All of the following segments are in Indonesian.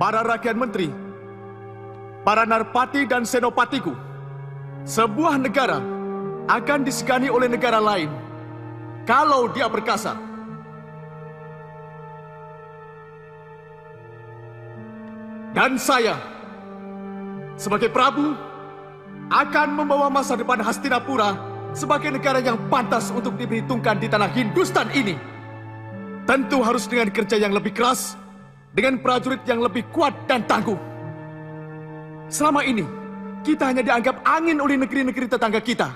para rakyat menteri, para narpati dan senopatiku, sebuah negara akan disegani oleh negara lain kalau dia berkasar. Dan saya, sebagai Prabu, akan membawa masa depan Hastinapura sebagai negara yang pantas untuk diperhitungkan di tanah Hindustan ini. Tentu harus dengan kerja yang lebih keras, dengan prajurit yang lebih kuat dan tangguh. Selama ini, kita hanya dianggap angin oleh negeri-negeri tetangga kita.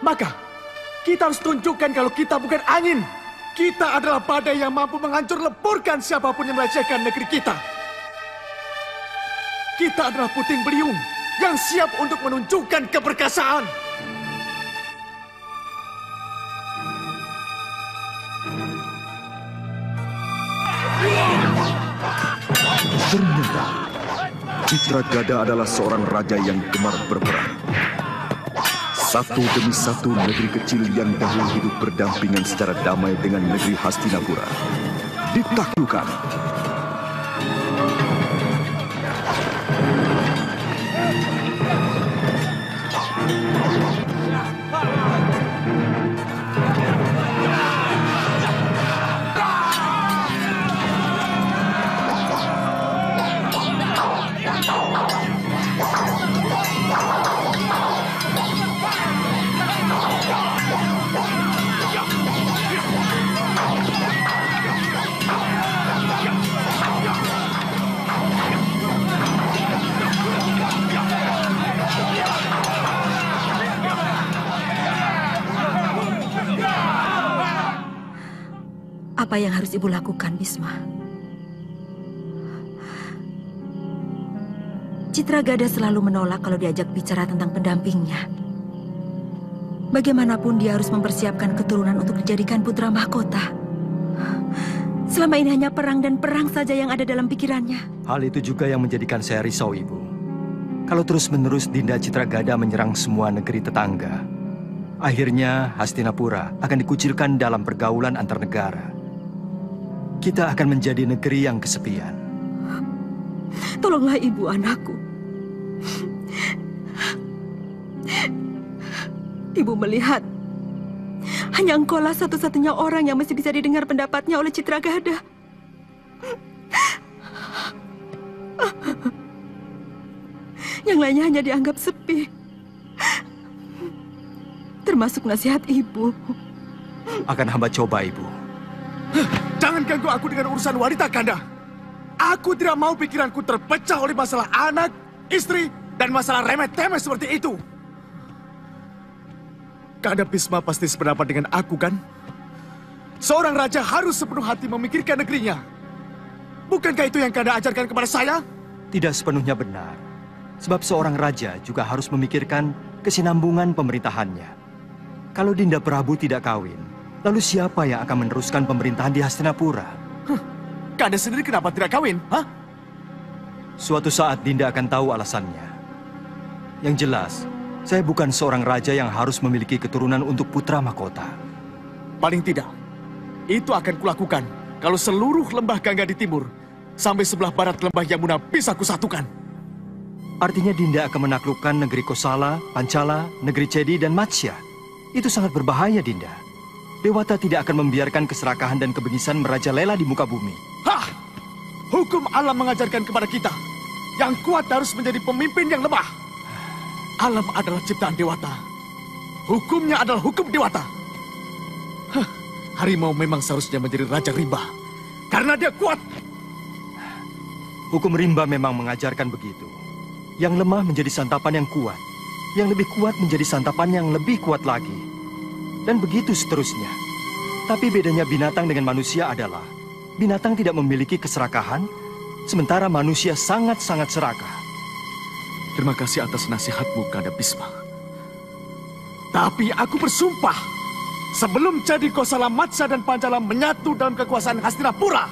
Maka, kita harus tunjukkan kalau kita bukan angin. Kita adalah badai yang mampu menghancur leburkan siapapun yang melecehkan negeri kita. Kita adalah puting beliung yang siap untuk menunjukkan keperkasaan. Ternyata Citragada adalah seorang raja yang gemar berperang. Satu demi satu negeri kecil yang dahulu hidup berdampingan secara damai dengan negeri Hastinapura ditaklukkan. Apa yang harus Ibu lakukan, Bisma? Citragada selalu menolak kalau diajak bicara tentang pendampingnya. Bagaimanapun dia harus mempersiapkan keturunan untuk dijadikan putra mahkota. Selama ini hanya perang dan perang saja yang ada dalam pikirannya. Hal itu juga yang menjadikan saya risau, Ibu. Kalau terus-menerus Dinda Citragada menyerang semua negeri tetangga, akhirnya Hastinapura akan dikucilkan dalam pergaulan antar negara. Kita akan menjadi negeri yang kesepian. Tolonglah Ibu anakku. Ibu melihat hanya engkaulah satu-satunya orang yang masih bisa didengar pendapatnya oleh Citragada. Yang lainnya hanya dianggap sepi. Termasuk nasihat Ibu. Akan hamba coba, Ibu. Jangan ganggu aku dengan urusan wanita, Kanda. Aku tidak mau pikiranku terpecah oleh masalah anak, istri, dan masalah remeh-temeh seperti itu. Kanda Bisma pasti sependapat dengan aku, kan? Seorang raja harus sepenuh hati memikirkan negerinya. Bukankah itu yang Kanda ajarkan kepada saya? Tidak sepenuhnya benar. Sebab seorang raja juga harus memikirkan kesinambungan pemerintahannya. Kalau Dinda Prabu tidak kawin, lalu siapa yang akan meneruskan pemerintahan di Hastinapura? Kanda sendiri kenapa tidak kawin? Hah? Suatu saat Dinda akan tahu alasannya. Yang jelas, saya bukan seorang raja yang harus memiliki keturunan untuk putra mahkota. Paling tidak, itu akan kulakukan kalau seluruh lembah Gangga di timur sampai sebelah barat lembah Yamuna bisa kusatukan. Artinya Dinda akan menaklukkan negeri Kosala, Pancala, negeri Cedi, dan Matsya. Itu sangat berbahaya, Dinda. Dewata tidak akan membiarkan keserakahan dan kebengisan merajalela di muka bumi. Hah! Hukum alam mengajarkan kepada kita, yang kuat harus menjadi pemimpin yang lemah. Alam adalah ciptaan Dewata. Hukumnya adalah hukum Dewata. Hah, harimau memang seharusnya menjadi Raja Rimba, karena dia kuat. Hukum rimba memang mengajarkan begitu. Yang lemah menjadi santapan yang kuat. Yang lebih kuat menjadi santapan yang lebih kuat lagi. Dan begitu seterusnya. Tapi bedanya binatang dengan manusia adalah binatang tidak memiliki keserakahan, sementara manusia sangat-sangat serakah. Terima kasih atas nasihatmu, Kanda Bisma. Tapi aku bersumpah, sebelum jadi Kosala, Matsya, dan Pancala menyatu dalam kekuasaan Hastinapura,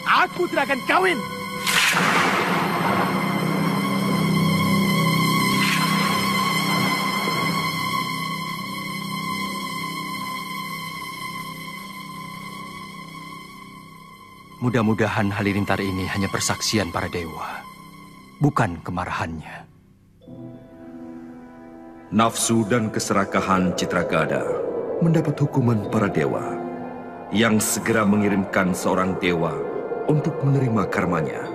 aku tidak akan kawin. Mudah-mudahan halilintar ini hanya persaksian para dewa, bukan kemarahannya. Nafsu dan keserakahan Citragada mendapat hukuman para dewa yang segera mengirimkan seorang dewa untuk menerima karmanya.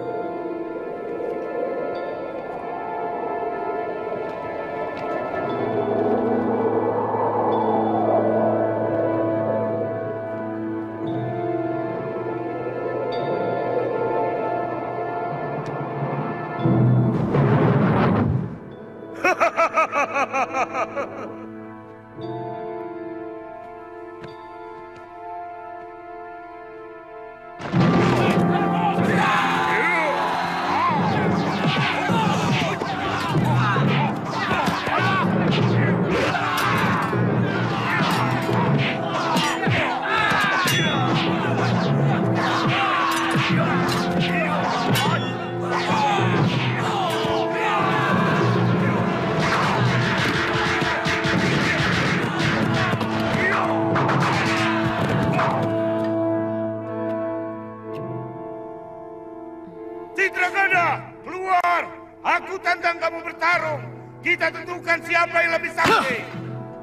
Citragada, keluar! Aku tantang kamu bertarung. Kita tentukan siapa yang lebih sakti.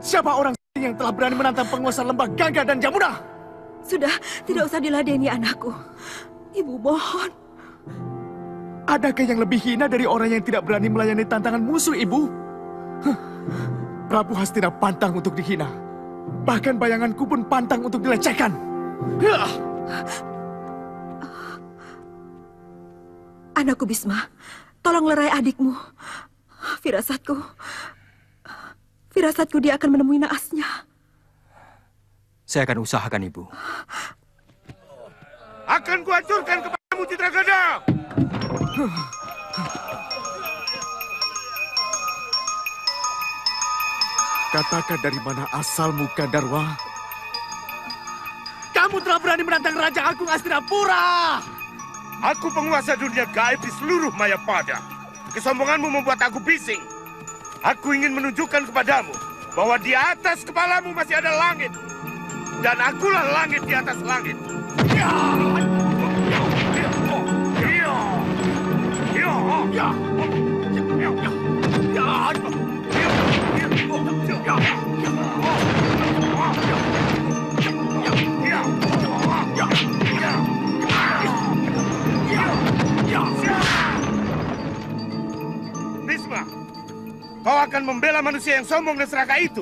Siapa orang yang telah berani menantang penguasa lembah Gangga dan Jamuna? Sudah, tidak usah diladeni anakku. Ibu mohon. Adakah yang lebih hina dari orang yang tidak berani melayani tantangan musuh, Ibu? Prabu Hastina pantang untuk dihina. Bahkan bayanganku pun pantang untuk dilecehkan. Anakku Bisma, tolong lerai adikmu. Firasatku dia akan menemui naasnya. Saya akan usahakan, Ibu. Akan kuhancurkan kepadamu, Citragada! Katakan dari mana asalmu, Gandarwa? Kamu telah berani menantang Raja Agung Hastinapura! Aku penguasa dunia gaib di seluruh Mayapada. Kesombonganmu membuat aku bising. Aku ingin menunjukkan kepadamu bahwa di atas kepalamu masih ada langit. Dan akulah langit di atas langit. Bisma, kau akan membela manusia yang sombong dan serakah itu.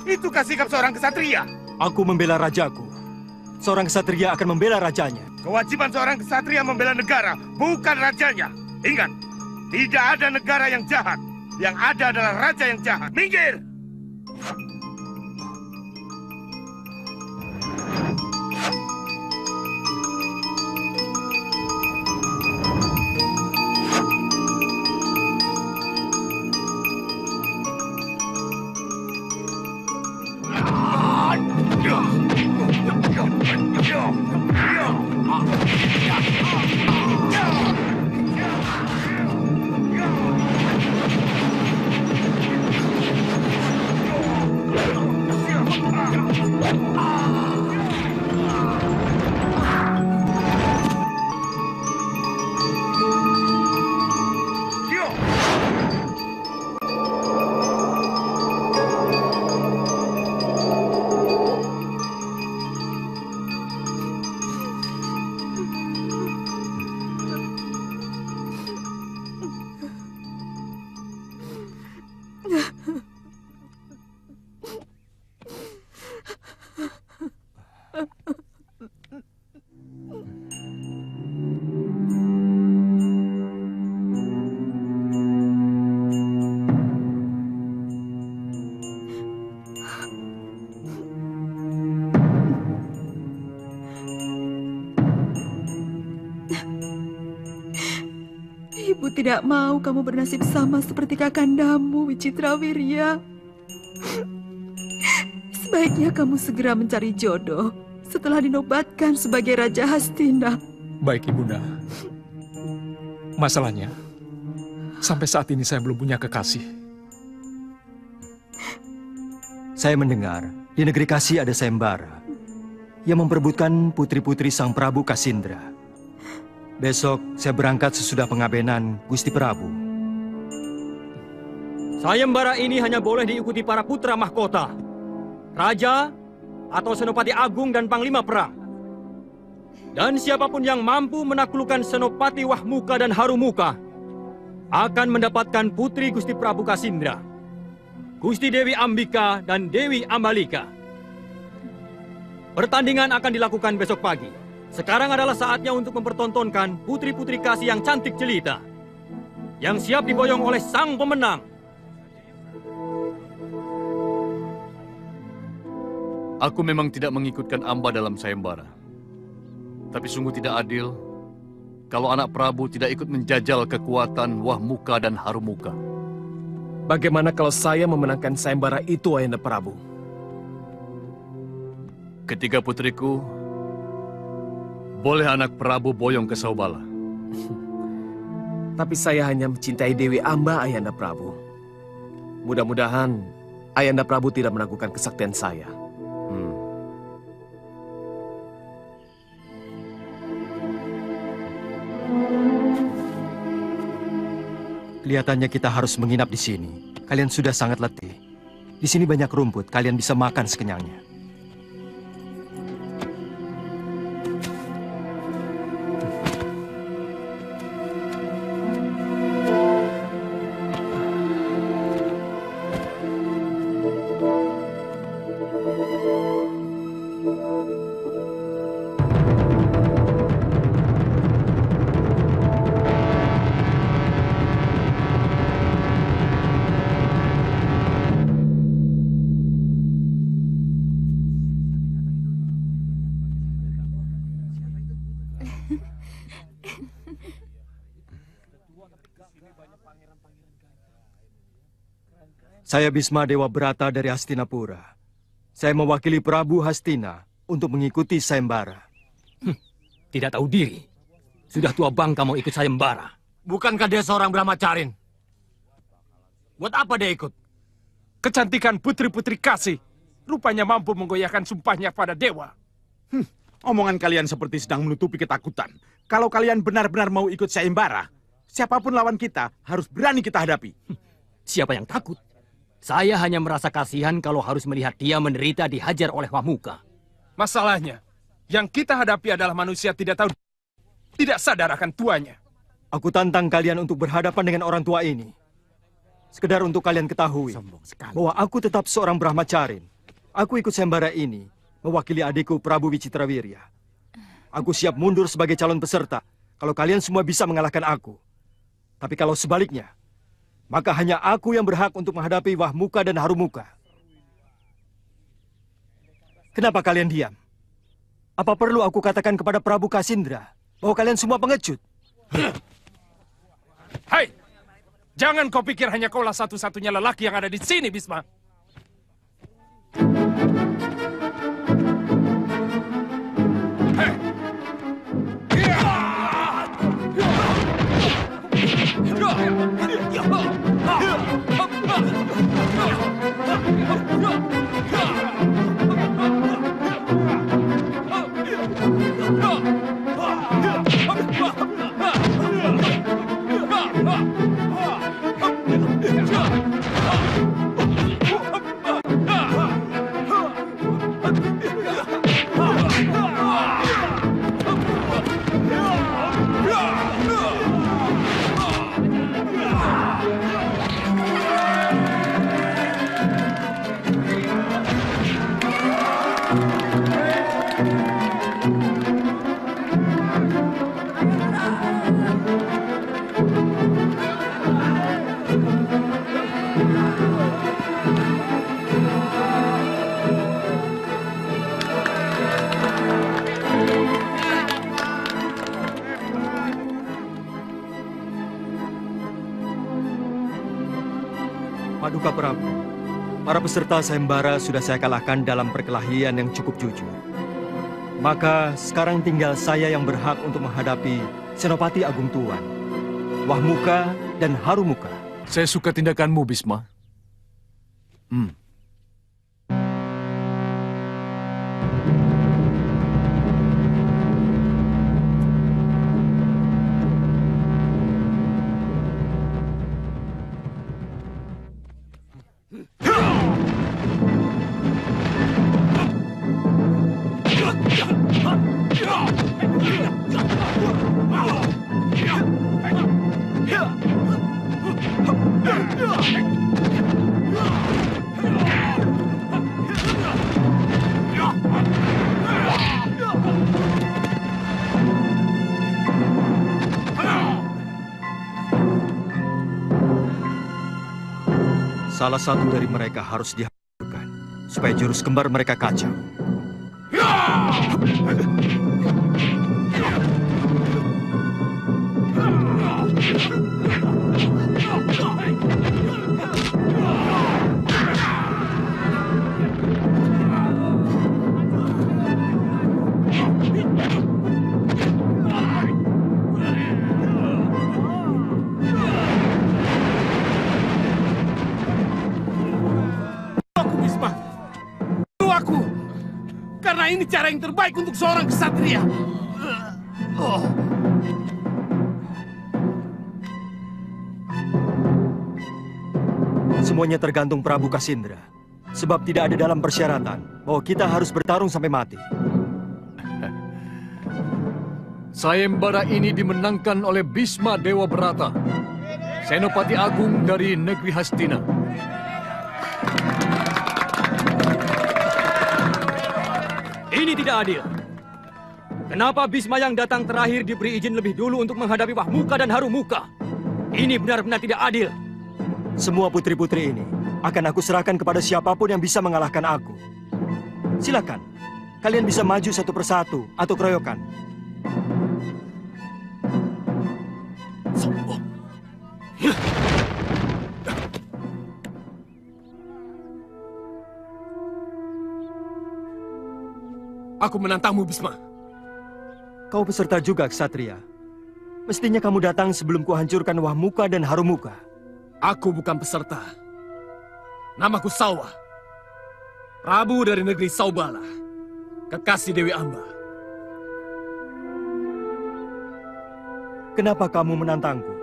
Itukah sikap seorang kesatria? Aku membela rajaku. Seorang kesatria akan membela rajanya. Kewajiban seorang kesatria membela negara, bukan rajanya. Ingat, tidak ada negara yang jahat. Yang ada adalah raja yang jahat. Minggir! Ibu tidak mau kamu bernasib sama seperti kakandamu, Wicitrawirya. Sebaiknya kamu segera mencari jodoh setelah dinobatkan sebagai Raja Hastina. Baik, Ibunda. Masalahnya, sampai saat ini saya belum punya kekasih. Saya mendengar di negeri Kasih ada sayembara yang memperebutkan putri-putri Sang Prabu Kasindra. Besok saya berangkat sesudah pengabenan Gusti Prabu. Sayembara ini hanya boleh diikuti para putra mahkota, raja, atau senopati agung dan panglima perang. Dan siapapun yang mampu menaklukkan Senopati Wahmuka dan Harumuka akan mendapatkan putri Gusti Prabu Kasindra, Gusti Dewi Ambika dan Dewi Ambalika. Pertandingan akan dilakukan besok pagi. Sekarang adalah saatnya untuk mempertontonkan putri-putri kasih yang cantik jelita, yang siap diboyong oleh sang pemenang. Aku memang tidak mengikutkan Amba dalam sayembara. Tapi sungguh tidak adil kalau anak Prabu tidak ikut menjajal kekuatan Wahmuka dan Harumuka. Bagaimana kalau saya memenangkan sayembara itu, Ayahanda Prabu? Ketiga putriku, boleh anak Prabu boyong ke Saubala. Tapi saya hanya mencintai Dewi Amba, Ayahanda Prabu. Mudah-mudahan Ayahanda Prabu tidak meragukan kesaktian saya. Kelihatannya kita harus menginap di sini. Kalian sudah sangat letih. Di sini banyak rumput, kalian bisa makan sekenyangnya. Saya Bisma Dewa Brata dari Hastinapura. Saya mewakili Prabu Hastina untuk mengikuti sayembara. Tidak tahu diri. Sudah tua bangka mau ikut sayembara. Bukankah dia seorang brahmacarin? Buat apa dia ikut? Kecantikan putri-putri kasih rupanya mampu menggoyahkan sumpahnya pada dewa. Omongan kalian seperti sedang menutupi ketakutan. Kalau kalian benar-benar mau ikut sayembara, siapapun lawan kita harus berani kita hadapi. Siapa yang takut? Saya hanya merasa kasihan kalau harus melihat dia menderita dihajar oleh Wahmuka. Masalahnya, yang kita hadapi adalah manusia tidak tahu, tidak sadar akan tuanya. Aku tantang kalian untuk berhadapan dengan orang tua ini. Sekedar untuk kalian ketahui bahwa aku tetap seorang brahmacarin. Aku ikut sayembara ini mewakili adikku Prabu Wicitrawirya. Aku siap mundur sebagai calon peserta kalau kalian semua bisa mengalahkan aku. Tapi kalau sebaliknya, maka hanya aku yang berhak untuk menghadapi Wahmuka dan Harumuka. Kenapa kalian diam? Apa perlu aku katakan kepada Prabu Kasindra bahwa kalian semua pengecut? Hai, jangan kau pikir hanya kaulah satu-satunya lelaki yang ada di sini, Bisma. Paduka Prabu, para peserta sayembara sudah saya kalahkan dalam perkelahian yang cukup jujur. Maka sekarang tinggal saya yang berhak untuk menghadapi Senopati Agung Tuan, Wahmuka dan Harumuka. Saya suka tindakanmu, Bisma. Salah satu dari mereka harus dihancurkan, supaya jurus kembar mereka kacau. Karena ini cara yang terbaik untuk seorang ksatria. Semuanya tergantung Prabu Kasindra. Sebab tidak ada dalam persyaratan bahwa kita harus bertarung sampai mati. Sayembara ini dimenangkan oleh Bisma Dewa Brata, Senopati Agung dari negeri Hastina. Ini tidak adil. Kenapa Bisma yang datang terakhir diberi izin lebih dulu untuk menghadapi Wahmuka dan Harumuka? Ini benar-benar tidak adil. Semua putri-putri ini akan aku serahkan kepada siapapun yang bisa mengalahkan aku. Silakan, kalian bisa maju satu persatu atau keroyokan. Sombong. Aku menantangmu, Bisma. Kau peserta juga, Ksatria. Mestinya kamu datang sebelum kuhancurkan Wahmuka dan Harumuka. Aku bukan peserta. Namaku Sawa. Prabu dari negeri Saubala. Kekasih Dewi Amba. Kenapa kamu menantangku?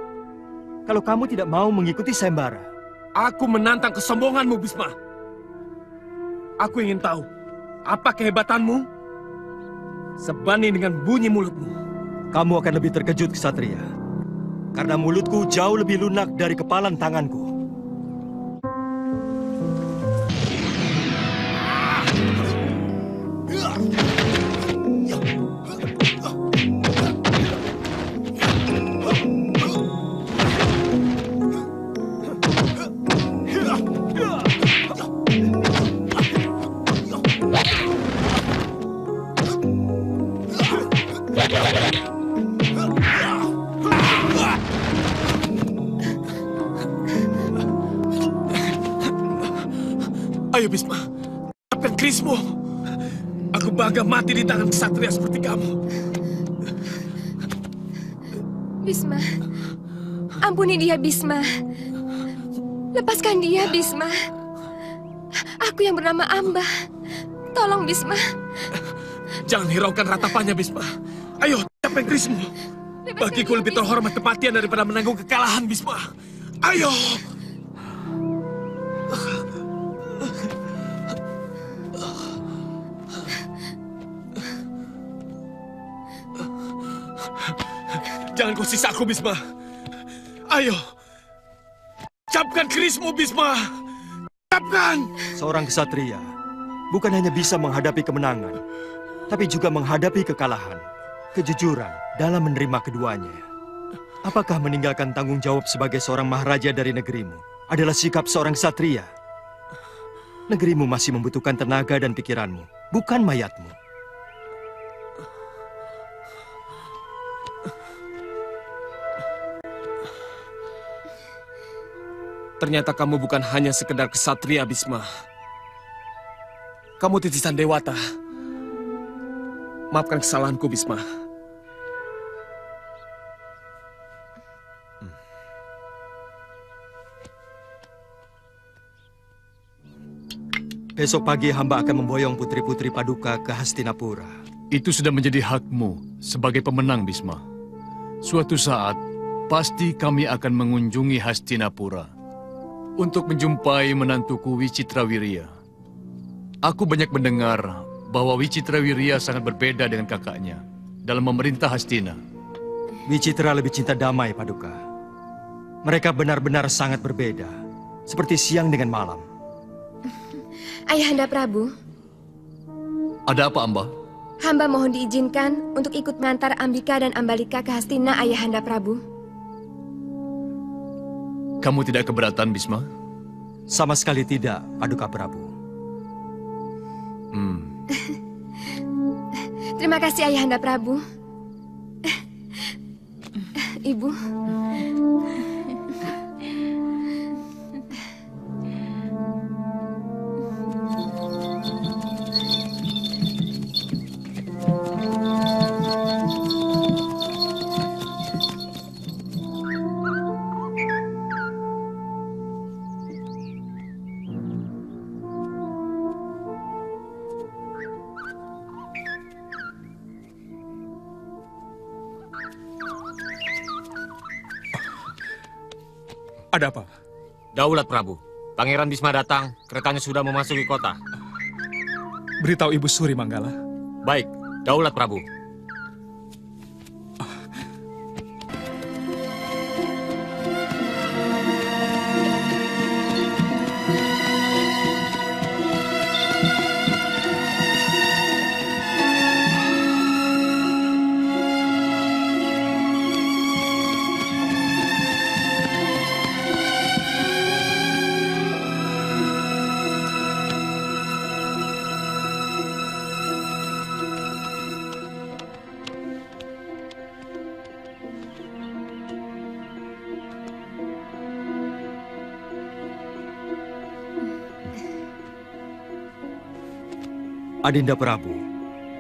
Kalau kamu tidak mau mengikuti sayembara. Aku menantang kesombonganmu, Bisma. Aku ingin tahu, apa kehebatanmu sebanding dengan bunyi mulutmu. Kamu akan lebih terkejut, Ksatria. Karena mulutku jauh lebih lunak dari kepalan tanganku. Ayo Bisma, tapkan kerismu. Aku bangga mati di tangan ksatria seperti kamu. Bisma, ampuni dia, Bisma. Lepaskan dia, Bisma. Aku yang bernama Amba. Tolong, Bisma. Jangan hiraukan ratapannya, Bisma. Ayo, tapkan kerismu. Bagiku lebih terhormat kematian daripada menanggung kekalahan, Bisma. Ayo! Jangan kau sisa aku, Bisma. Ayo. Capkan kerismu, Bisma. Capkan. Seorang ksatria bukan hanya bisa menghadapi kemenangan, tapi juga menghadapi kekalahan, kejujuran dalam menerima keduanya. Apakah meninggalkan tanggung jawab sebagai seorang maharaja dari negerimu adalah sikap seorang ksatria? Negerimu masih membutuhkan tenaga dan pikiranmu, bukan mayatmu. Ternyata kamu bukan hanya sekedar ksatria, Bisma. Kamu titisan Dewata. Maafkan kesalahanku, Bisma. Besok pagi hamba akan memboyong putri-putri Paduka ke Hastinapura. Itu sudah menjadi hakmu sebagai pemenang, Bisma. Suatu saat, pasti kami akan mengunjungi Hastinapura untuk menjumpai menantuku Wicitrawirya. Aku banyak mendengar bahwa Wicitrawirya sangat berbeda dengan kakaknya dalam memerintah Hastina. Wicitra lebih cinta damai, Paduka. Mereka benar-benar sangat berbeda. seperti siang dengan malam. Ayahanda Prabu, Ada apa, Amba? hamba mohon diizinkan untuk ikut mengantar Ambika dan Ambalika ke Hastina, Ayahanda Prabu. Kamu tidak keberatan, Bisma? Sama sekali tidak, Paduka Prabu. Terima kasih, Ayahanda Prabu. Ibu. Ada apa? Daulat Prabu, Pangeran Bisma datang, keretanya sudah memasuki kota. Beritahu Ibu Suri Manggala. Baik, Daulat Prabu. Adinda Prabu,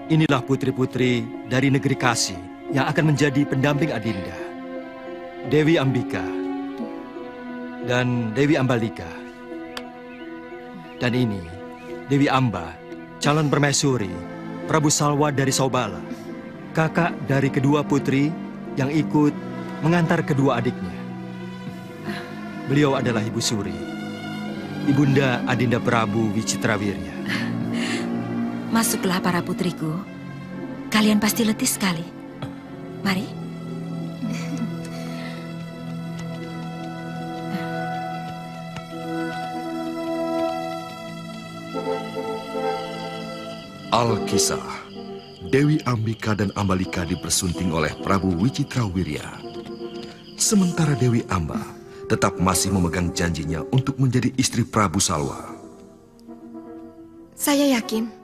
inilah putri-putri dari negeri Kasih yang akan menjadi pendamping Adinda. Dewi Ambika dan Dewi Ambalika. Dan ini Dewi Amba, calon permaisuri Prabu Salwa dari Saubala, kakak dari kedua putri yang ikut mengantar kedua adiknya. Beliau adalah Ibu Suri, Ibunda Adinda Prabu Wicitrawirya. Masuklah para putriku. Kalian pasti letih sekali. Mari. Alkisah, Dewi Ambika dan Ambalika dipersunting oleh Prabu Wicitrawirya. Sementara Dewi Amba tetap masih memegang janjinya untuk menjadi istri Prabu Salwa. Saya yakin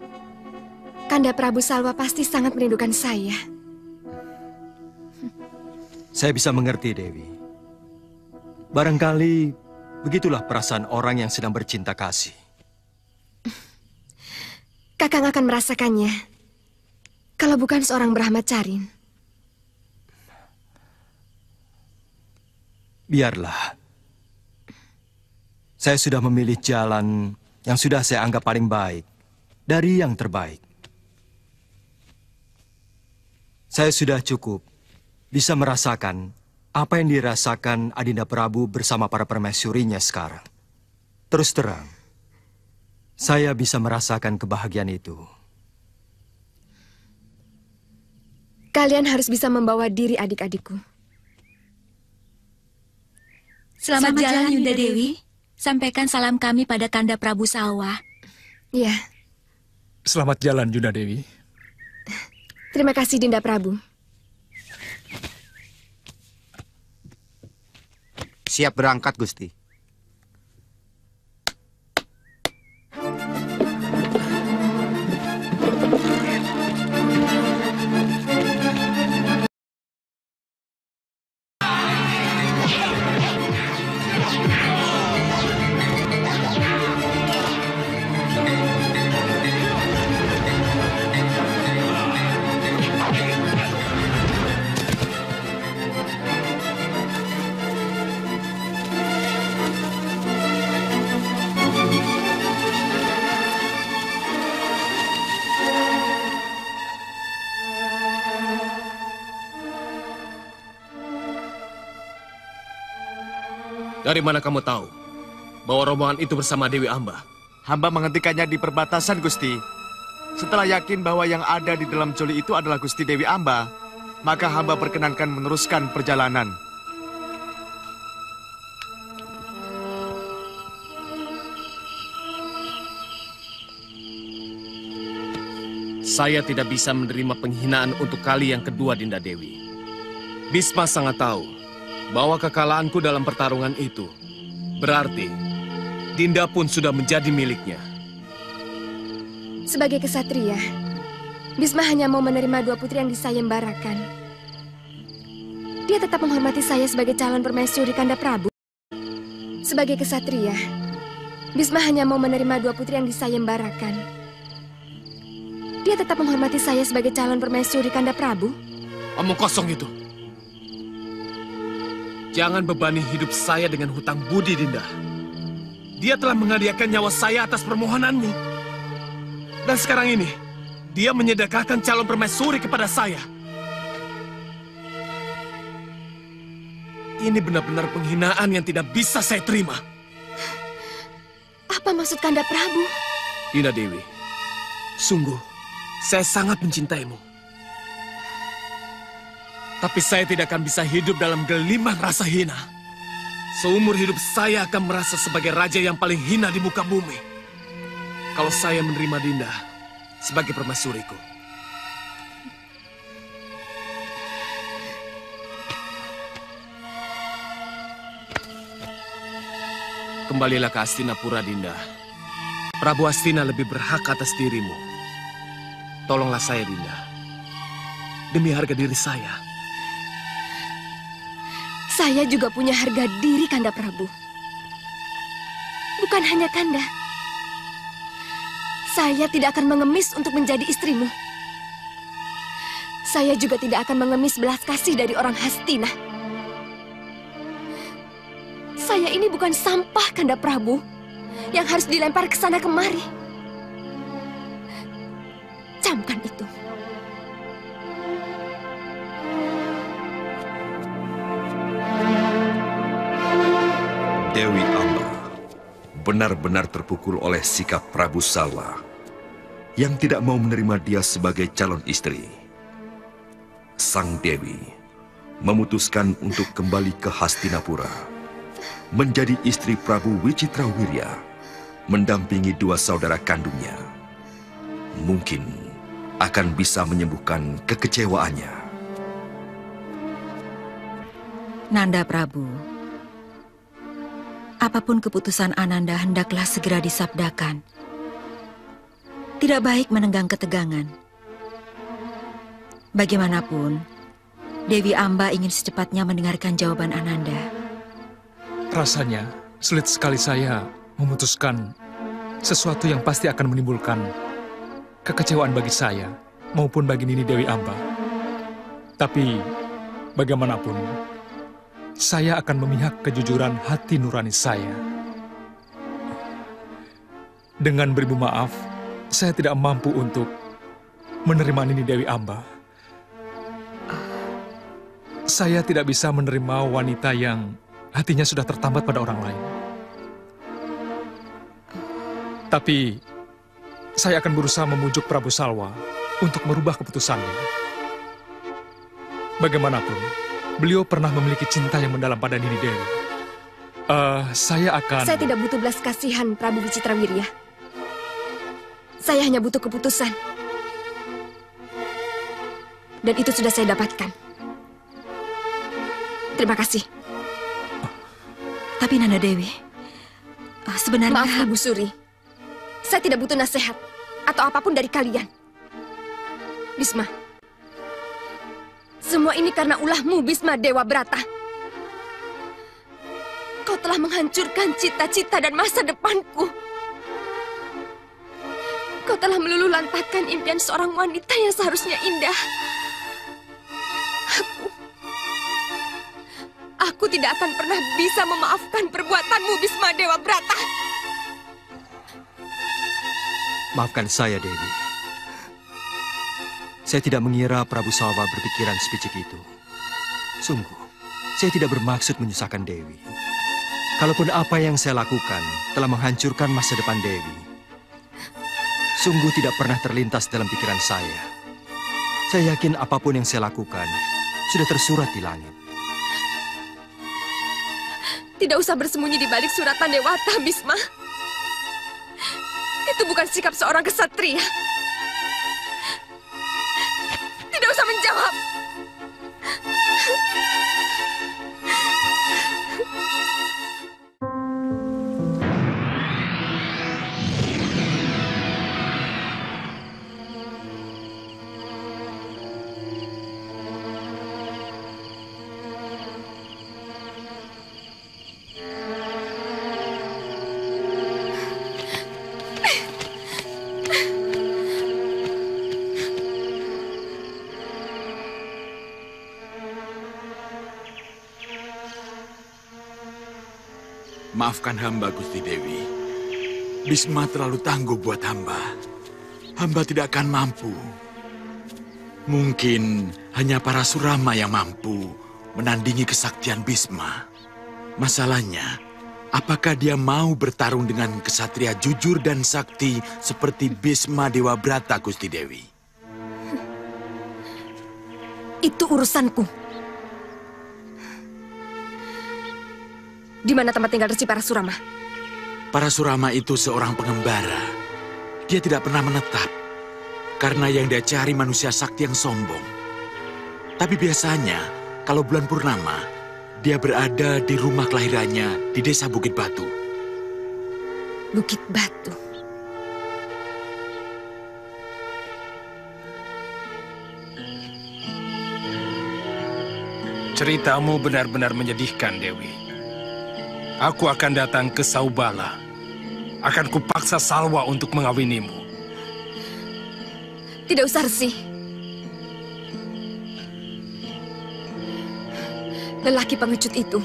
Kanda Prabu Salwa pasti sangat merindukan saya. Saya bisa mengerti, Dewi. Barangkali begitulah perasaan orang yang sedang bercinta kasih. Kakang akan merasakannya kalau bukan seorang Brahmacarin. Biarlah. Saya sudah memilih jalan yang sudah saya anggap paling baik dari yang terbaik. Saya sudah cukup bisa merasakan apa yang dirasakan Adinda Prabu bersama para permaisurinya sekarang. Terus terang, saya bisa merasakan kebahagiaan itu. Kalian harus bisa membawa diri adik-adikku. Selamat jalan, Yunda Dewi. Sampaikan salam kami pada Kanda Prabu Salwa. Iya. Selamat jalan, Yunda Dewi. Terima kasih, Dinda Prabu. Siap berangkat, Gusti. Dari mana kamu tahu bahwa rombongan itu bersama Dewi Amba? Hamba menghentikannya di perbatasan, Gusti. Setelah yakin bahwa yang ada di dalam coli itu adalah Gusti Dewi Amba, maka hamba perkenankan meneruskan perjalanan. Saya tidak bisa menerima penghinaan untuk kali yang kedua, Dinda Dewi. Bisma sangat tahu bahwa kekalahanku dalam pertarungan itu berarti Dinda pun sudah menjadi miliknya. Sebagai kesatria, Bisma hanya mau menerima dua putri yang disayembarakan. Dia tetap menghormati saya sebagai calon permaisuri Kanda Prabu. Sebagai kesatria, Bisma hanya mau menerima dua putri yang disayembarakan. Dia tetap menghormati saya sebagai calon permaisuri Kanda Prabu. Omong kosong itu. Jangan bebani hidup saya dengan hutang budi, Dinda. Dia telah menghadiahkan nyawa saya atas permohonanmu. Dan sekarang ini, dia menyedekahkan calon permaisuri kepada saya. Ini benar-benar penghinaan yang tidak bisa saya terima. Apa maksud Kanda Prabu? Dinda Dewi, sungguh, saya sangat mencintaimu. Tapi saya tidak akan bisa hidup dalam geliman rasa hina. Seumur hidup saya akan merasa sebagai raja yang paling hina di muka bumi. Kalau saya menerima Dinda sebagai permaisuriku. Kembalilah ke Hastinapura, Dinda. Prabu Hastina lebih berhak atas dirimu. Tolonglah saya, Dinda. Demi harga diri saya. Saya juga punya harga diri, Kanda Prabu. Bukan hanya Kanda. Saya tidak akan mengemis untuk menjadi istrimu. Saya juga tidak akan mengemis belas kasih dari orang Hastina. Saya ini bukan sampah, Kanda Prabu, yang harus dilempar ke sana kemari. Camkan itu. Dewi Amba benar-benar terpukul oleh sikap Prabu Salwa yang tidak mau menerima dia sebagai calon istri. Sang Dewi memutuskan untuk kembali ke Hastinapura, menjadi istri Prabu Wicitrawirya, mendampingi dua saudara kandungnya. Mungkin akan bisa menyembuhkan kekecewaannya. Nanda Prabu, apapun keputusan Ananda hendaklah segera disabdakan. Tidak baik menenggang ketegangan. Bagaimanapun, Dewi Amba ingin secepatnya mendengarkan jawaban Ananda. Rasanya sulit sekali saya memutuskan sesuatu yang pasti akan menimbulkan kekecewaan bagi saya maupun bagi Nini Dewi Amba. Tapi bagaimanapun, saya akan memihak kejujuran hati nurani saya. Dengan beribu maaf, saya tidak mampu untuk menerima Nini Dewi Amba. Saya tidak bisa menerima wanita yang hatinya sudah tertambat pada orang lain. Tapi saya akan berusaha memujuk Prabu Salwa untuk merubah keputusannya. Bagaimanapun, beliau pernah memiliki cinta yang mendalam pada Nini Dewi. Saya tidak butuh belas kasihan, Prabu Wicitrawirya. Saya hanya butuh keputusan. Dan itu sudah saya dapatkan. Terima kasih. Tapi Nanda Dewi, sebenarnya... Maaf, Ibu Suri. Saya tidak butuh nasihat atau apapun dari kalian. Bisma, semua ini karena ulahmu, Bisma Dewa Brata. Kau telah menghancurkan cita-cita dan masa depanku. Kau telah meluluhlantahkan impian seorang wanita yang seharusnya indah. Aku tidak akan pernah bisa memaafkan perbuatanmu, Bisma Dewa Brata. Maafkan saya, Dewi. Saya tidak mengira Prabu Salwa berpikiran sepicik itu. Sungguh, saya tidak bermaksud menyusahkan Dewi. Kalaupun apa yang saya lakukan telah menghancurkan masa depan Dewi, sungguh tidak pernah terlintas dalam pikiran saya. Saya yakin apapun yang saya lakukan sudah tersurat di langit. Tidak usah bersembunyi di balik suratan Dewata, Bisma. Itu bukan sikap seorang kesatria. Maafkan hamba, Gusti Dewi. Bisma terlalu tangguh buat hamba. Hamba tidak akan mampu. Mungkin hanya para Surama yang mampu menandingi kesaktian Bisma. Masalahnya, apakah dia mau bertarung dengan kesatria jujur dan sakti seperti Bisma Dewa Brata, Gusti Dewi? Itu urusanku. Di mana tempat tinggal Resi Parasurama? Parasurama itu seorang pengembara. Dia tidak pernah menetap. Karena yang dia cari manusia sakti yang sombong. Tapi biasanya, kalau bulan purnama, dia berada di rumah kelahirannya di desa Bukit Batu. Bukit Batu. Ceritamu benar-benar menyedihkan, Dewi. Aku akan datang ke Saubala. Akan kupaksa Salwa untuk mengawinimu. Tidak usah, Resi. Lelaki pengecut itu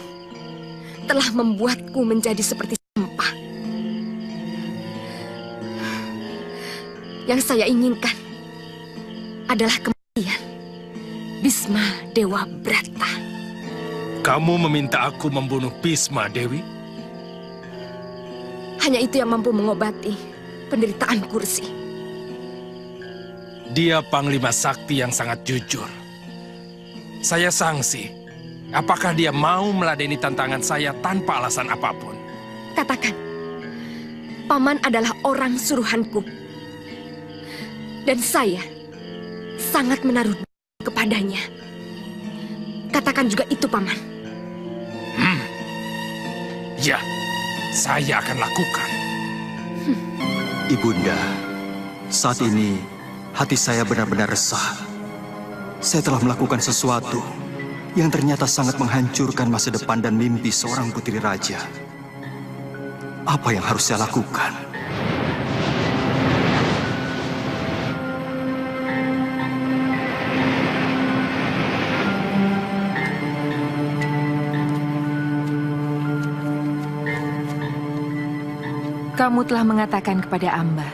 telah membuatku menjadi seperti sampah. Yang saya inginkan adalah kematian Bisma Dewa Brata. Kamu meminta aku membunuh Bisma, Dewi? Hanya itu yang mampu mengobati penderitaan Kursi. Dia Panglima Sakti yang sangat jujur. Saya sangsi. Apakah dia mau meladeni tantangan saya tanpa alasan apapun? Katakan, Paman adalah orang suruhanku. Dan saya sangat menaruh kepadanya. Katakan juga itu, Paman. Ya, saya akan lakukan. Ibunda, saat ini hati saya benar-benar resah. Saya telah melakukan sesuatu yang ternyata sangat menghancurkan masa depan dan mimpi seorang putri raja. Apa yang harus saya lakukan? Kamu telah mengatakan kepada Amba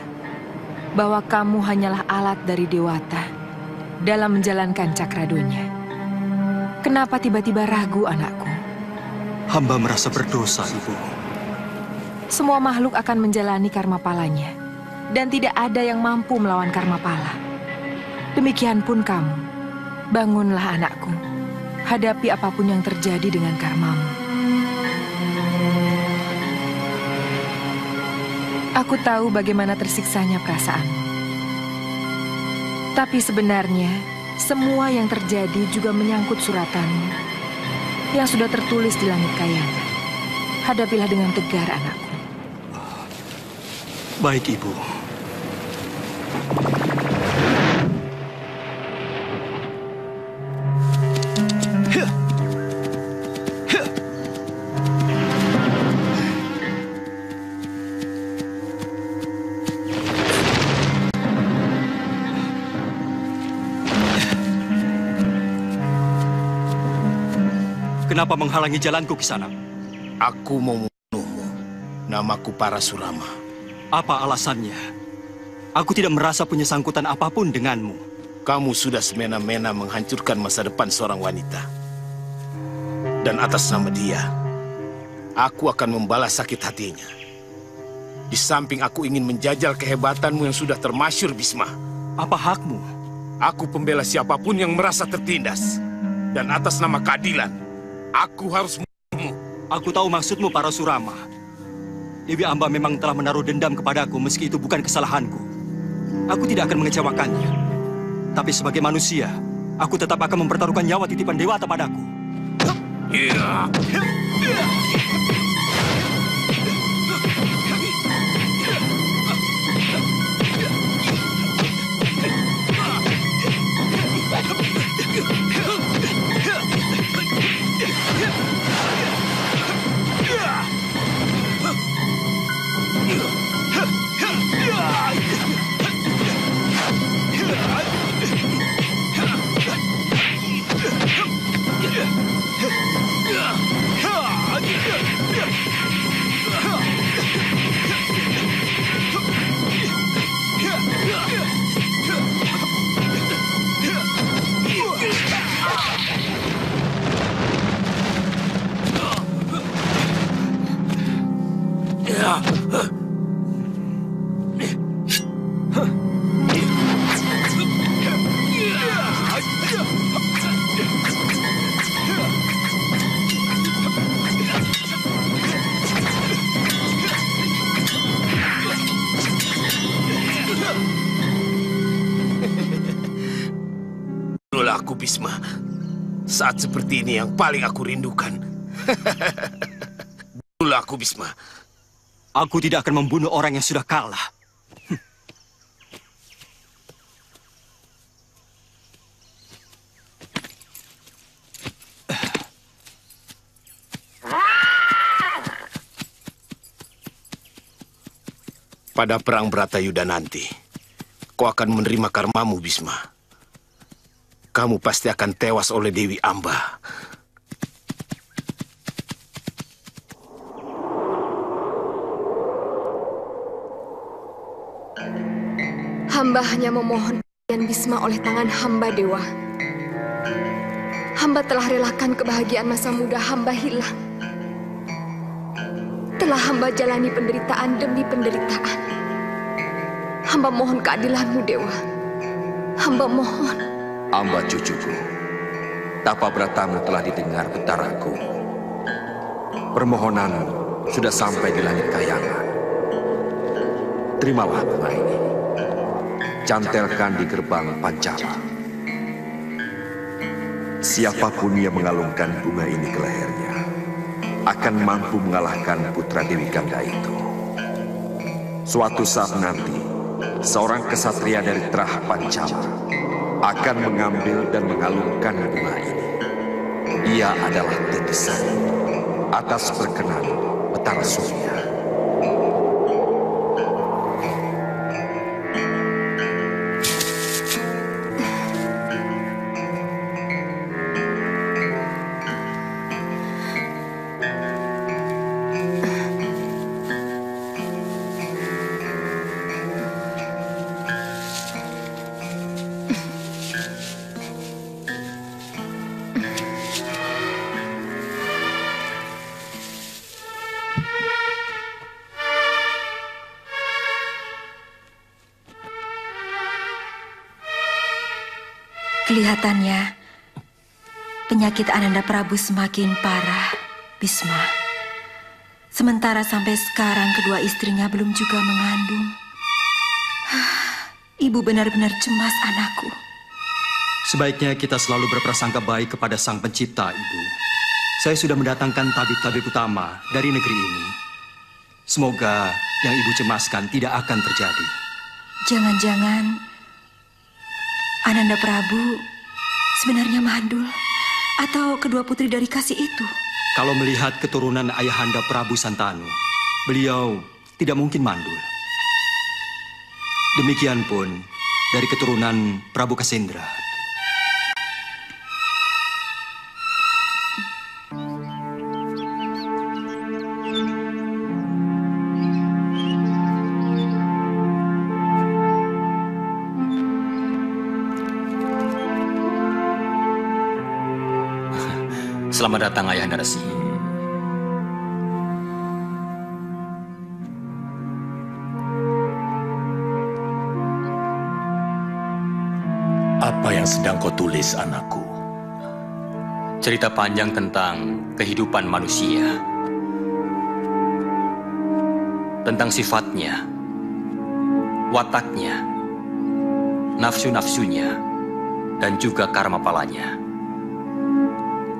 bahwa kamu hanyalah alat dari Dewata dalam menjalankan cakradonya. Kenapa tiba-tiba ragu, anakku? Hamba merasa berdosa, Ibu. Semua makhluk akan menjalani karma palanya, dan tidak ada yang mampu melawan karma pala. Demikian pun kamu. Bangunlah, anakku. Hadapi apapun yang terjadi dengan karmamu. Aku tahu bagaimana tersiksanya perasaanmu. Tapi sebenarnya, semua yang terjadi juga menyangkut suratanmu yang sudah tertulis di langit kayangan. Hadapilah dengan tegar, anakku. Baik, Ibu. Kenapa menghalangi jalanku, Kisanak? Aku mau membunuhmu. Namaku Parasurama. Apa alasannya? Aku tidak merasa punya sangkutan apapun denganmu. Kamu sudah semena-mena menghancurkan masa depan seorang wanita. Dan atas nama dia, aku akan membalas sakit hatinya. Di samping aku ingin menjajal kehebatanmu yang sudah termasyhur, Bisma. Apa hakmu? Aku pembela siapapun yang merasa tertindas. Dan atas nama keadilan, aku harus membunuhmu. Aku tahu maksudmu, Parasurama. Dewi Amba memang telah menaruh dendam kepadaku meski itu bukan kesalahanku. Aku tidak akan mengecewakannya. Tapi sebagai manusia, aku tetap akan mempertaruhkan nyawa titipan Dewata padaku. Itulah aku, Bisma. Saat seperti ini yang paling aku rindukan. Itulah aku, Bisma. Aku tidak akan membunuh orang yang sudah kalah. Pada perang Bratayuda nanti, kau akan menerima karmamu, Bisma. Kamu pasti akan tewas oleh Dewi Amba. Hamba hanya memohon kebahagiaan Bisma oleh tangan hamba Dewa. Hamba telah relakan kebahagiaan masa muda hamba hilang. Telah hamba jalani penderitaan demi penderitaan. Hamba mohon keadilanmu, Dewa. Hamba mohon. Amba cucuku, tapa bratamu telah didengar betaraku. Permohonanmu sudah sampai di langit kayangan. Terimalah bunga ini. Cantelkan di gerbang Pancama. Siapapun yang mengalungkan bunga ini ke lehernya akan mampu mengalahkan putra Dewi Ganda itu. Suatu saat nanti, seorang kesatria dari Trah Pancama akan mengambil dan mengalungkan bunga ini. Ia adalah titisan atas perkenan Betara Surya. Kelihatannya penyakit Ananda Prabu semakin parah, Bisma. Sementara sampai sekarang kedua istrinya belum juga mengandung. Ibu benar-benar cemas, anakku. Sebaiknya kita selalu berprasangka baik kepada Sang Pencipta, Ibu. Saya sudah mendatangkan tabib-tabib utama dari negeri ini. Semoga yang Ibu cemaskan tidak akan terjadi. Jangan-jangan Ananda Prabu sebenarnya mandul atau kedua putri dari Kasih itu. Kalau melihat keturunan Ayahanda Prabu Santanu, beliau tidak mungkin mandul. Demikian pun dari keturunan Prabu Kasendra. Selamat datang, Ayahanda Resi. Apa yang sedang kau tulis, anakku? Cerita panjang tentang kehidupan manusia. Tentang sifatnya, wataknya, nafsu-nafsunya, dan juga karma palanya.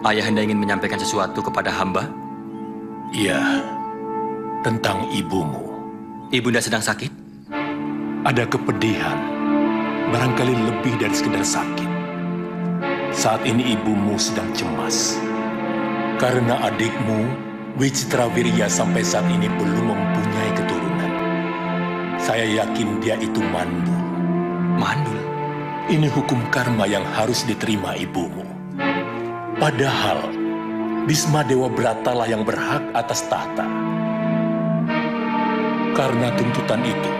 Ayahanda ingin menyampaikan sesuatu kepada hamba? Iya, tentang ibumu. Ibunda sedang sakit? Ada kepedihan, barangkali lebih dari sekedar sakit. Saat ini ibumu sedang cemas. Karena adikmu, Wicitrawirya sampai saat ini belum mempunyai keturunan. Saya yakin dia itu mandul. Mandul? Ini hukum karma yang harus diterima ibumu. Padahal, Bisma Dewa Brata lah yang berhak atas tahta. Karena tuntutan itu,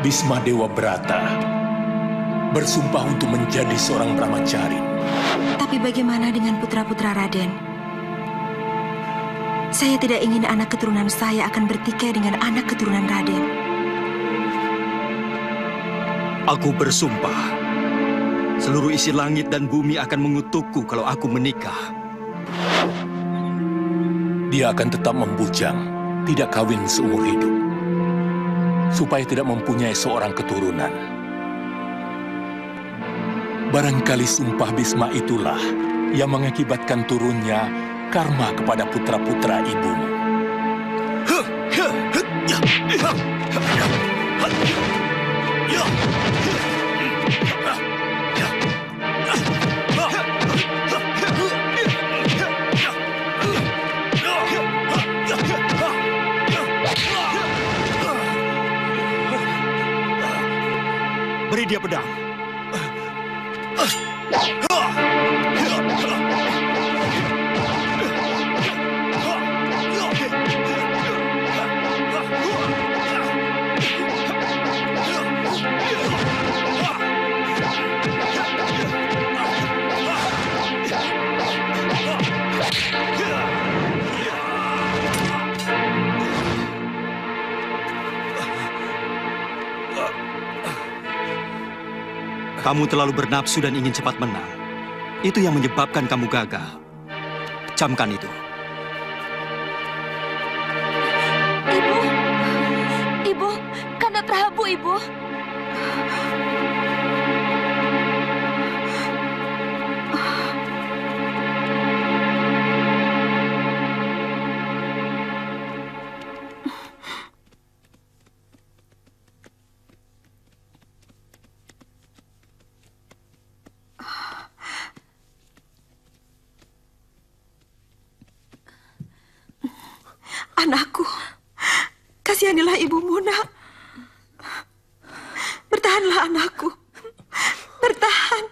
Bisma Dewa Brata bersumpah untuk menjadi seorang brahmacari. Tapi bagaimana dengan putra-putra Raden? Saya tidak ingin anak keturunan saya akan bertikai dengan anak keturunan Raden. Aku bersumpah, seluruh isi langit dan bumi akan mengutukku kalau aku menikah. Dia akan tetap membujang, tidak kawin seumur hidup, supaya tidak mempunyai seorang keturunan. Barangkali sumpah Bisma itulah yang mengakibatkan turunnya karma kepada putra-putra ibumu. Beri dia pedang. Kamu terlalu bernafsu dan ingin cepat menang. Itu yang menyebabkan kamu gagal. Camkan itu. Ibu, Kanda Prabu, Ibu. Anakku, kasihanilah ibumu, nak. Bertahanlah, anakku. Bertahan.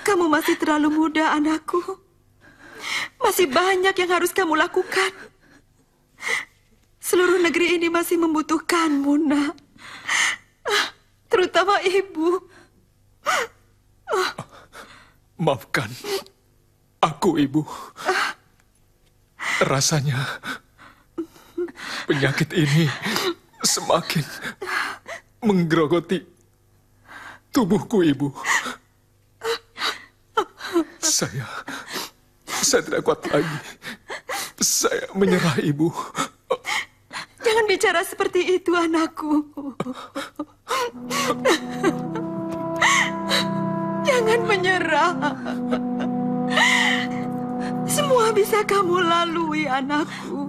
Kamu masih terlalu muda, anakku. Masih banyak yang harus kamu lakukan. Seluruh negeri ini masih membutuhkanmu, nak. Terutama ibu. Maafkan aku, Ibu. Rasanya penyakit ini semakin menggerogoti tubuhku, Ibu. Saya tidak kuat lagi. Saya menyerah, Ibu. Jangan bicara seperti itu, anakku. Jangan menyerah. Semua bisa kamu lalui, anakku.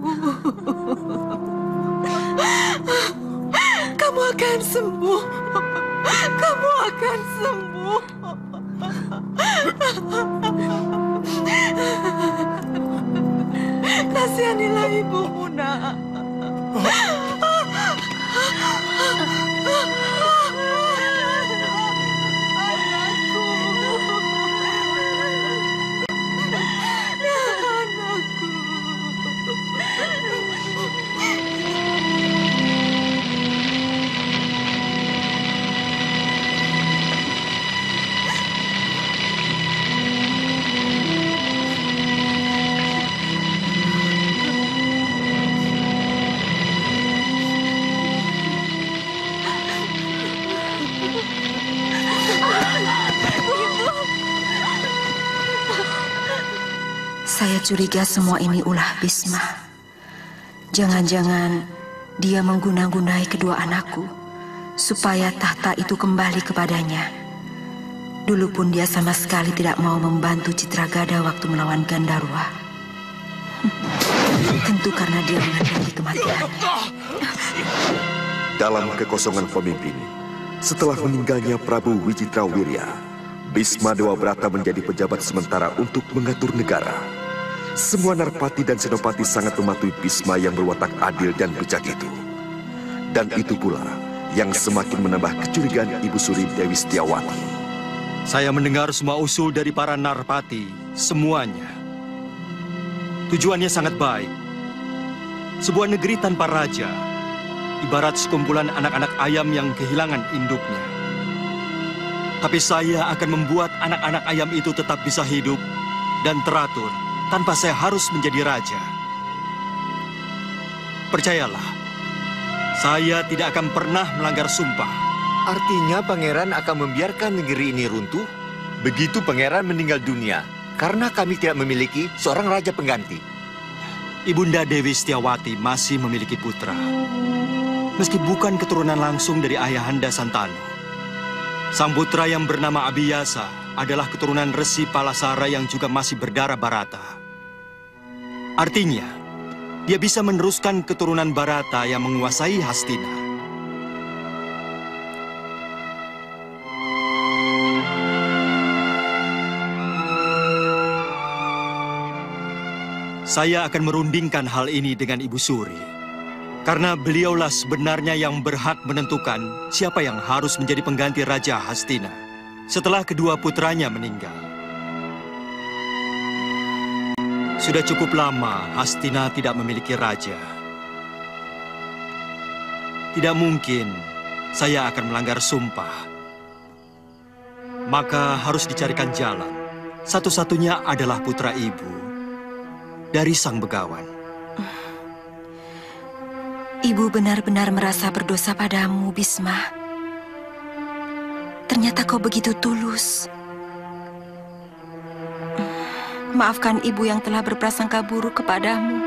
Kamu akan sembuh. Kamu akan sembuh. Kasihanilah ibumu, nak. Saya curiga semua ini ulah Bisma. Jangan-jangan dia mengguna-gunai kedua anakku supaya tahta itu kembali kepadanya. Dulu pun dia sama sekali tidak mau membantu Citragada waktu melawan Gandarwa. Tentu karena dia menghendaki kematian. Dalam kekosongan pemimpin, setelah meninggalnya Prabu Wicitrawirya, Bisma Dewa Brata menjadi pejabat sementara untuk mengatur negara. Semua Narpati dan Senopati sangat mematuhi Bisma yang berwatak adil dan bijak itu. Dan itu pula yang semakin menambah kecurigaan Ibu Suri Dewi Setiawati. Saya mendengar semua usul dari para Narpati, semuanya. Tujuannya sangat baik. Sebuah negeri tanpa raja, ibarat sekumpulan anak-anak ayam yang kehilangan induknya. Tapi saya akan membuat anak-anak ayam itu tetap bisa hidup dan teratur tanpa saya harus menjadi raja. Percayalah, saya tidak akan pernah melanggar sumpah. Artinya pangeran akan membiarkan negeri ini runtuh begitu pangeran meninggal dunia karena kami tidak memiliki seorang raja pengganti. Ibunda Dewi Setiawati masih memiliki putra. Meski bukan keturunan langsung dari Ayahanda Santanu. Sang putra yang bernama Abiyasa adalah keturunan Resi Palasara yang juga masih berdarah Barata. Artinya, dia bisa meneruskan keturunan Barata yang menguasai Hastina. Saya akan merundingkan hal ini dengan Ibu Suri. Karena beliaulah sebenarnya yang berhak menentukan siapa yang harus menjadi pengganti Raja Hastina setelah kedua putranya meninggal. Sudah cukup lama Hastina tidak memiliki raja. Tidak mungkin saya akan melanggar sumpah. Maka harus dicarikan jalan. Satu-satunya adalah putra ibu dari sang begawan. Ibu benar-benar merasa berdosa padamu, Bisma. Ternyata kau begitu tulus. Maafkan ibu yang telah berprasangka buruk kepadamu.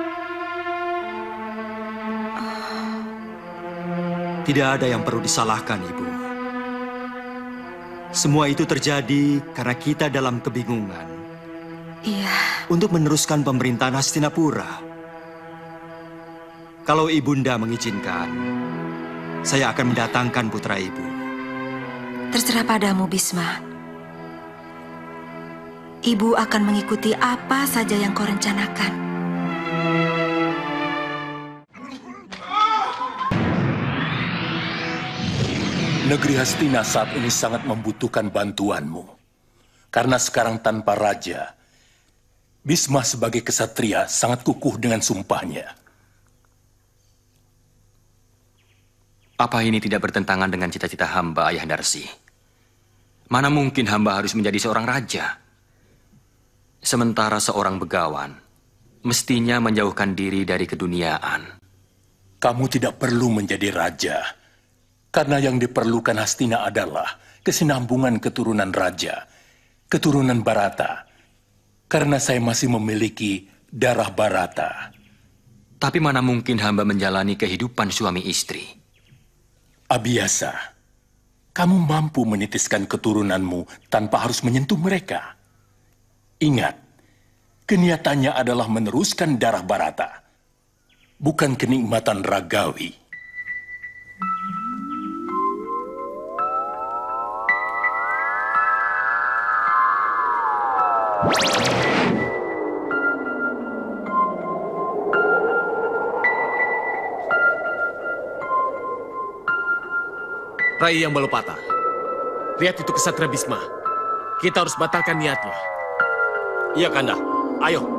Tidak ada yang perlu disalahkan, Ibu. Semua itu terjadi karena kita dalam kebingungan. Iya. Untuk meneruskan pemerintahan Hastinapura. Kalau Ibunda mengizinkan, saya akan mendatangkan putra Ibu. Terserah padamu, Bisma. Ibu akan mengikuti apa saja yang kau rencanakan. Negeri Hastina saat ini sangat membutuhkan bantuanmu. Karena sekarang tanpa raja, Bisma sebagai kesatria sangat kukuh dengan sumpahnya. Apa ini tidak bertentangan dengan cita-cita hamba, Ayah Darsi? Mana mungkin hamba harus menjadi seorang raja? Sementara seorang begawan mestinya menjauhkan diri dari keduniaan. Kamu tidak perlu menjadi raja. Karena yang diperlukan Hastina adalah kesinambungan keturunan raja, keturunan Barata. Karena saya masih memiliki darah Barata. Tapi mana mungkin hamba menjalani kehidupan suami istri? Abiyasa, kamu mampu menitiskan keturunanmu tanpa harus menyentuh mereka. Ingat, keniatannya adalah meneruskan darah Barata, bukan kenikmatan ragawi. Rai yang Balopata, lihat itu kesatria Bisma. Kita harus batalkan niatnya. Iya, Kanda. Ayo.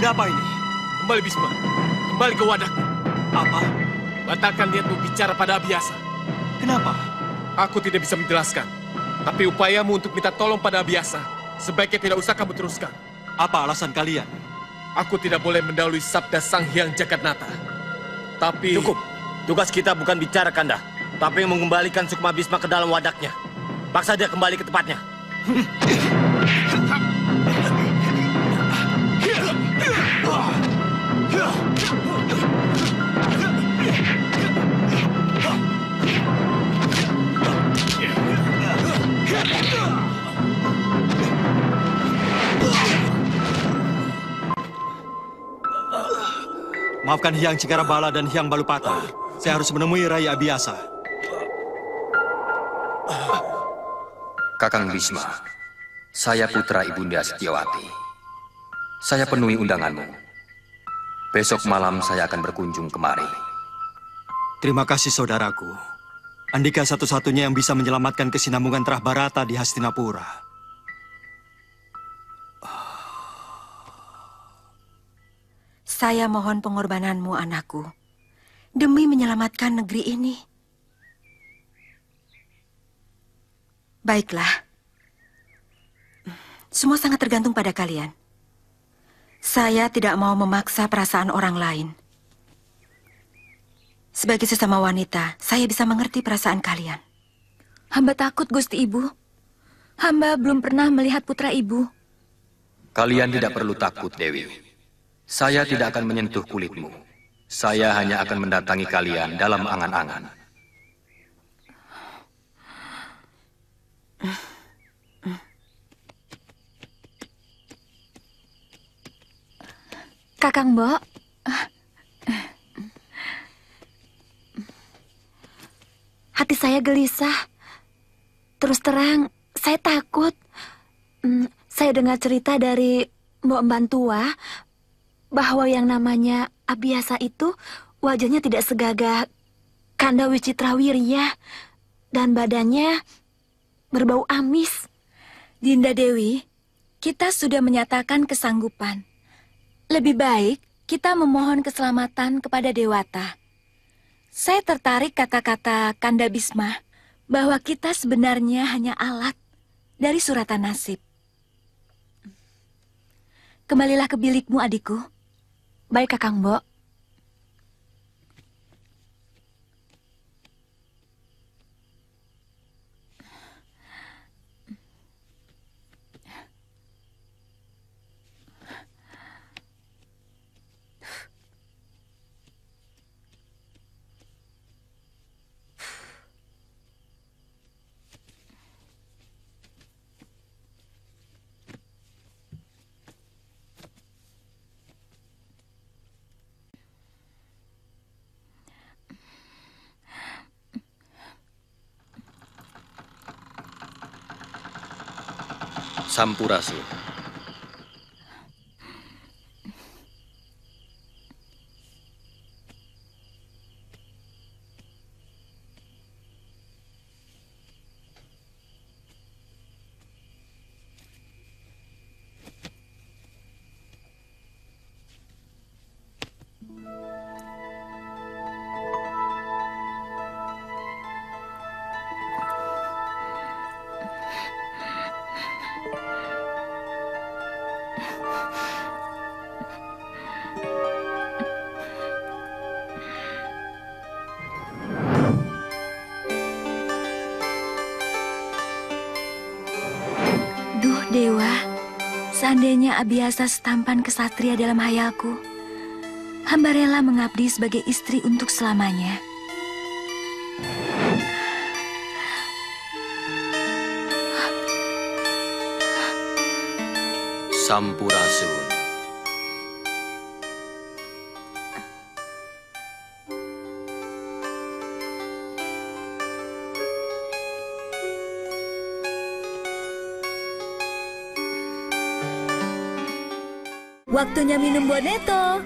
Ada apa ini? Kembali Bisma, kembali ke wadahku. Apa? Batalkan niatmu bicara pada Abiyasa. Kenapa? Aku tidak bisa menjelaskan. Tapi upayamu untuk minta tolong pada Abiyasa, sebaiknya tidak usah kamu teruskan. Apa alasan kalian? Aku tidak boleh mendahului sabda Sang Hyang Jagatnata. Tapi... Cukup. Tugas kita bukan bicara, Kanda. Tapi mengembalikan Sukma Bisma ke dalam wadaknya. Paksa dia kembali ke tempatnya. Maafkan Hyang Cikarabala dan Hyang Balupati. Saya harus menemui Rai Abiasa. Kakang Bisma, saya putra Ibunda Setiawati. Saya penuhi undanganmu. Besok malam saya akan berkunjung kemari. Terima kasih saudaraku. Andika satu-satunya yang bisa menyelamatkan kesinambungan Terah Barata di Hastinapura. Saya mohon pengorbananmu, anakku, demi menyelamatkan negeri ini. Baiklah. Semua sangat tergantung pada kalian. Saya tidak mau memaksa perasaan orang lain. Sebagai sesama wanita, saya bisa mengerti perasaan kalian. Hamba takut, Gusti Ibu. Hamba belum pernah melihat putra Ibu. Kalian tidak perlu takut, Dewi. Saya tidak akan menyentuh kulitmu. Saya hanya akan mendatangi kalian dalam angan-angan. Kakang Mbok. Hati saya gelisah. Terus terang, saya takut. Saya dengar cerita dari Mbok Mbantua bahwa yang namanya Abiasa itu wajahnya tidak segagah Kanda Wicitrawirya dan badannya berbau amis. Dinda Dewi, kita sudah menyatakan kesanggupan. Lebih baik kita memohon keselamatan kepada Dewata. Saya tertarik kata-kata Kanda Bisma bahwa kita sebenarnya hanya alat dari suratan nasib. Kembalilah ke bilikmu, adikku. Baik, Kakang Mbok. Sampurasun. Dewa, seandainya Abiasa setampan kesatria dalam hayalku, hamba rela mengabdi sebagai istri untuk selamanya. Sampurasun. Waktunya minum Boneto.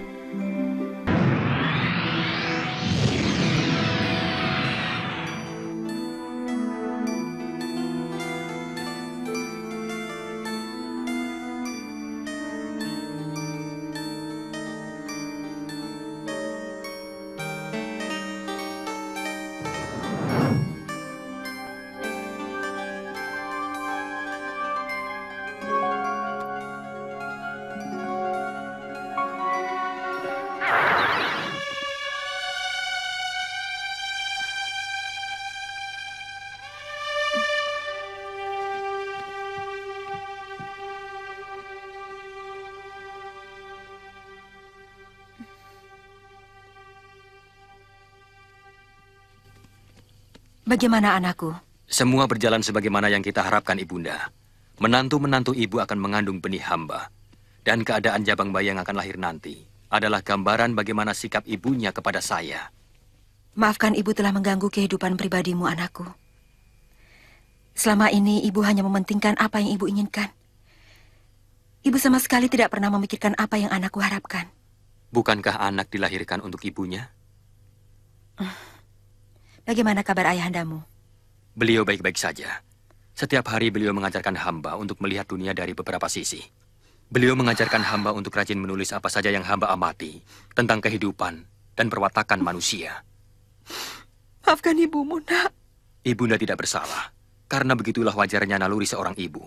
Bagaimana anakku? Semua berjalan sebagaimana yang kita harapkan, Ibunda. Menantu-menantu ibu akan mengandung benih hamba. Dan keadaan jabang bayi yang akan lahir nanti adalah gambaran bagaimana sikap ibunya kepada saya. Maafkan ibu telah mengganggu kehidupan pribadimu, anakku. Selama ini ibu hanya mementingkan apa yang ibu inginkan. Ibu sama sekali tidak pernah memikirkan apa yang anakku harapkan. Bukankah anak dilahirkan untuk ibunya? Bagaimana kabar ayahandamu? Beliau baik-baik saja. Setiap hari beliau mengajarkan hamba untuk melihat dunia dari beberapa sisi. Beliau mengajarkan hamba untuk rajin menulis apa saja yang hamba amati tentang kehidupan dan perwatakan manusia. Maafkan ibumu, nak. Ibunda tidak bersalah, karena begitulah wajarnya naluri seorang ibu.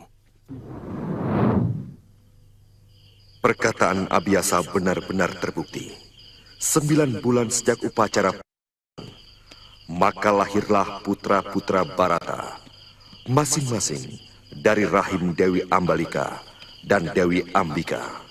Perkataan Abiyasa benar-benar terbukti. 9 bulan sejak upacara, maka lahirlah putra-putra Barata, masing-masing dari rahim Dewi Ambalika dan Dewi Ambika.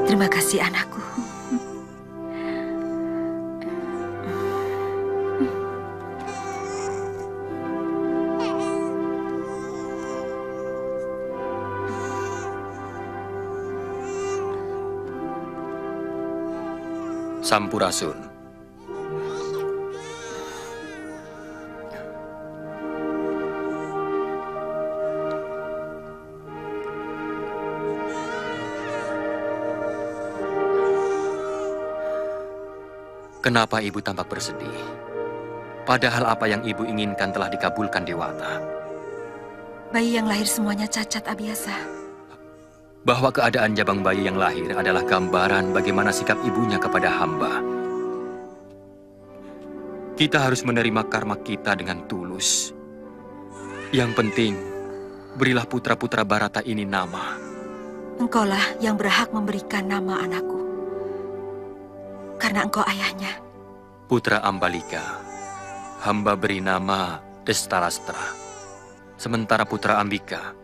Terima kasih, anakku. Sampurasun. Kenapa ibu tampak bersedih? Padahal apa yang ibu inginkan telah dikabulkan Dewata. Bayi yang lahir semuanya cacat, Abiyasa. Bahwa keadaan jabang bayi yang lahir adalah gambaran bagaimana sikap ibunya kepada hamba. Kita harus menerima karma kita dengan tulus. Yang penting, berilah putra-putra Barata ini nama. Engkaulah yang berhak memberikan nama anakku. Karena engkau ayahnya. Putra Ambalika, hamba beri nama Destarastra. Sementara putra Ambika,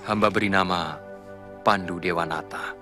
hamba beri nama Pandu Dewanata.